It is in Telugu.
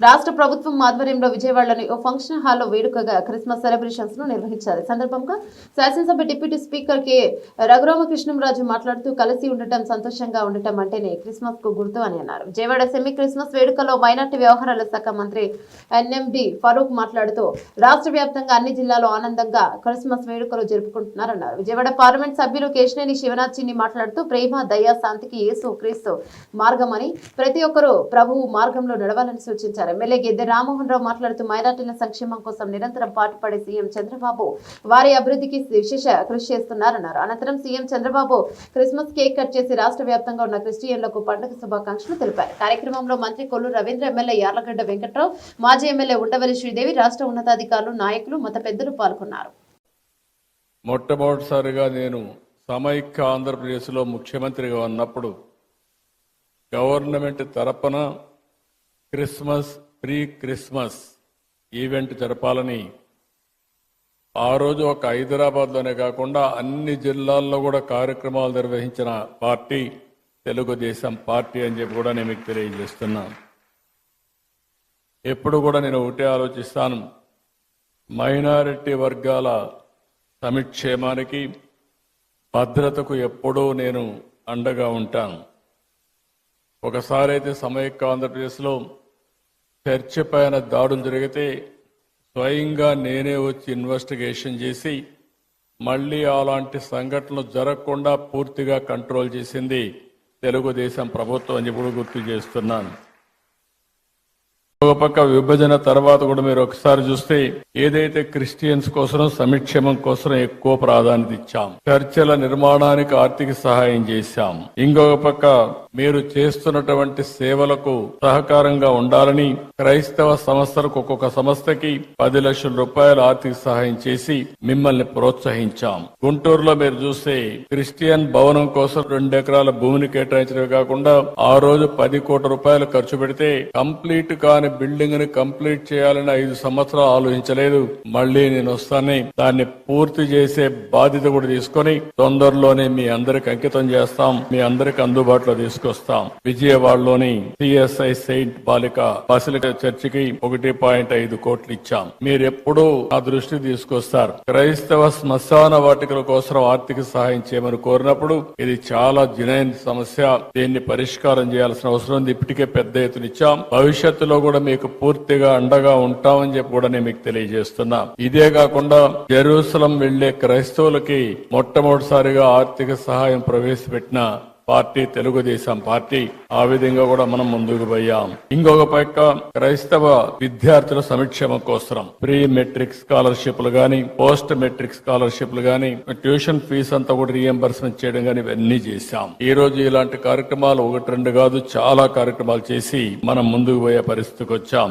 రాష్ట్ర ప్రభుత్వం ఆధ్వర్యంలో విజయవాడలోని ఓ ఫంక్షన్ హాల్లో వేడుకగా క్రిస్మస్ సెలబ్రేషన్స్ ను నిర్వహించారు. సందర్భంగా శాసనసభ డిప్యూటీ స్పీకర్ కె రఘురామకృష్ణంరాజు మాట్లాడుతూ కలిసి ఉండటం సంతోషంగా ఉండటం అంటేనే క్రిస్మస్ కు గుర్తు అని అన్నారు. విజయవాడ సెమీ క్రిస్మస్ వేడుకలో మైనార్టీ వ్యవహారాల శాఖ మంత్రి ఎన్ఎండి ఫరూక్ మాట్లాడుతూ రాష్ట్ర వ్యాప్తంగా అన్ని జిల్లాల్లో ఆనందంగా క్రిస్మస్ వేడుకలు జరుపుకుంటున్నారన్నారు. విజయవాడ పార్లమెంట్ సభ్యులు కేశినేని శివనాథ్ చిన్ని మాట్లాడుతూ ప్రేమ దయ శాంతికి యేసు క్రీస్తు మార్గమని ప్రతి ఒక్కరూ ప్రభువు మార్గంలో నడవాలని సూచించారు. ఎమ్మెల్యే గెద్దె రామ్మోహన్ రావు మాట్లాడుతూ మైనార్టీల సంక్షేమం కోసం నిరంతరం పాటుపడే సీఎం చంద్రబాబు వారి అభివృద్ధికి విశేష కృషి చేస్తున్నారన్నారు. అనంతరం CM Chandrababu Christmas cake cut చేసి రాష్ట్ర వ్యాప్తంగా ఉన్న క్రిస్టియన్లకు పండుగ శుభాకాంక్షలు తెలిపారు. కార్యక్రమంలో మంత్రి కొల్లు రవీంద్ర, ఎమ్మెల్యే యార్లగడ్డ వెంకట్రావు, మాజీ ఎమ్మెల్యే ఉండవల్లి శ్రీదేవి, రాష్ట్ర ఉన్నతాధికారులు, నాయకులు, మత పెద్దలు పాల్గొన్నారు. మొట్టమొదటిసారిగా నేను సమైక్య ఆంధ్రప్రదేశ్లో ముఖ్యమంత్రిగా ఉన్నప్పుడు గవర్నమెంట్ తరపున ప్రీ క్రిస్మస్ ఈవెంట్ జరపాలని ఆ రోజు ఒక హైదరాబాద్లోనే కాకుండా అన్ని జిల్లాల్లో కూడా కార్యక్రమాలు నిర్వహించిన పార్టీ తెలుగుదేశం పార్టీ అని చెప్పి కూడా నేను మీకు తెలియజేస్తున్నాను. ఎప్పుడు కూడా నేను ఒకటే ఆలోచిస్తాను, మైనారిటీ వర్గాల సంక్షేమానికి భద్రతకు ఎప్పుడూ నేను అండగా ఉంటాను. ఒకసారి అయితే సమైక్య ఆంధ్రప్రదేశ్లో చర్చి పైన దాడులు జరిగితే స్వయంగా నేనే వచ్చి ఇన్వెస్టిగేషన్ చేసి మళ్లీ అలాంటి సంఘటనలు జరగకుండా పూర్తిగా కంట్రోల్ చేసింది తెలుగుదేశం ప్రభుత్వం అని ఇప్పుడు గుర్తు చేస్తున్నాను. ఒక పక్క విభజన తర్వాత కూడా మీరు ఒకసారి చూస్తే ఏదైతే క్రిస్టియన్స్ కోసం సంక్షేమం కోసం ఎక్కువ ప్రాధాన్యత ఇచ్చాం, చర్చల నిర్మాణానికి ఆర్థిక సహాయం చేశాం. ఇంకొక పక్క మీరు చేస్తున్నటువంటి సేవలకు సహకారంగా ఉండాలని క్రైస్తవ సంస్థలకు ఒక్కొక్క సంస్థకి 10 లక్షల రూపాయల ఆర్థిక సహాయం చేసి మిమ్మల్ని ప్రోత్సహించాం. గుంటూరులో మీరు చూస్తే క్రిస్టియన్ భవనం కోసం 2 ఎకరాల భూమిని కేటాయించడమే కాకుండా ఆ రోజు 10 కోట్ల రూపాయలు ఖర్చు పెడితే కంప్లీట్ కాని బిల్డింగ్ ని కంప్లీట్ చేయాలని 5 సంవత్సరాలు ఆలోచించలేదు. మళ్లీ నేను వస్తానే దాన్ని పూర్తి చేసే బాధ్యత కూడా తీసుకొని తొందరలోనే మీ అందరికి అంకితం చేస్తాం, మీ అందరికి అందుబాటులో తీసుకొస్తాం. విజయవాడలోని సిఎస్ఐ సెయింట్ బాలిక బసిలికా చర్చికి 1.5 కోట్లు ఇచ్చాం. మీరెప్పుడూ ఆ దృష్టి తీసుకొస్తారు. క్రైస్తవ శ్మశాన వాటికల కోసం ఆర్థిక సహాయం చేయమని కోరినప్పుడు ఇది చాలా జనైన సమస్య, దీన్ని పరిష్కారం చేయాల్సిన అవసరం ఉంది. ఇప్పటికే పెద్ద ఎత్తున ఇచ్చాం. భవిష్యత్తులో కూడా మీకు పూర్తిగా అండగా ఉంటామని చెప్పి కూడా నేను మీకు తెలియజేస్తున్నా. ఇదే కాకుండా జెరూసలం వెళ్లే క్రైస్తవులకి మొట్టమొదటిసారిగా ఆర్థిక సహాయం ప్రవేశపెట్టిన పార్టీ తెలుగుదేశం పార్టీ. ఆ విధంగా కూడా మనం ముందుకు పోయాం. ఇంకొక పక్క క్రైస్తవ విద్యార్థుల సంక్షేమం కోసం ప్రీ మెట్రిక్ స్కాలర్షిప్లు గాని, పోస్ట్ మెట్రిక్ స్కాలర్షిప్లు గాని, ట్యూషన్ ఫీజు అంతా కూడా రీఎంబర్స్మెంట్ చేయడం గాని ఇవన్నీ చేశాం. ఈ రోజు ఇలాంటి కార్యక్రమాలు 1, 2 కాదు చాలా కార్యక్రమాలు చేసి మనం ముందుకు పోయే పరిస్థితికి వచ్చాం.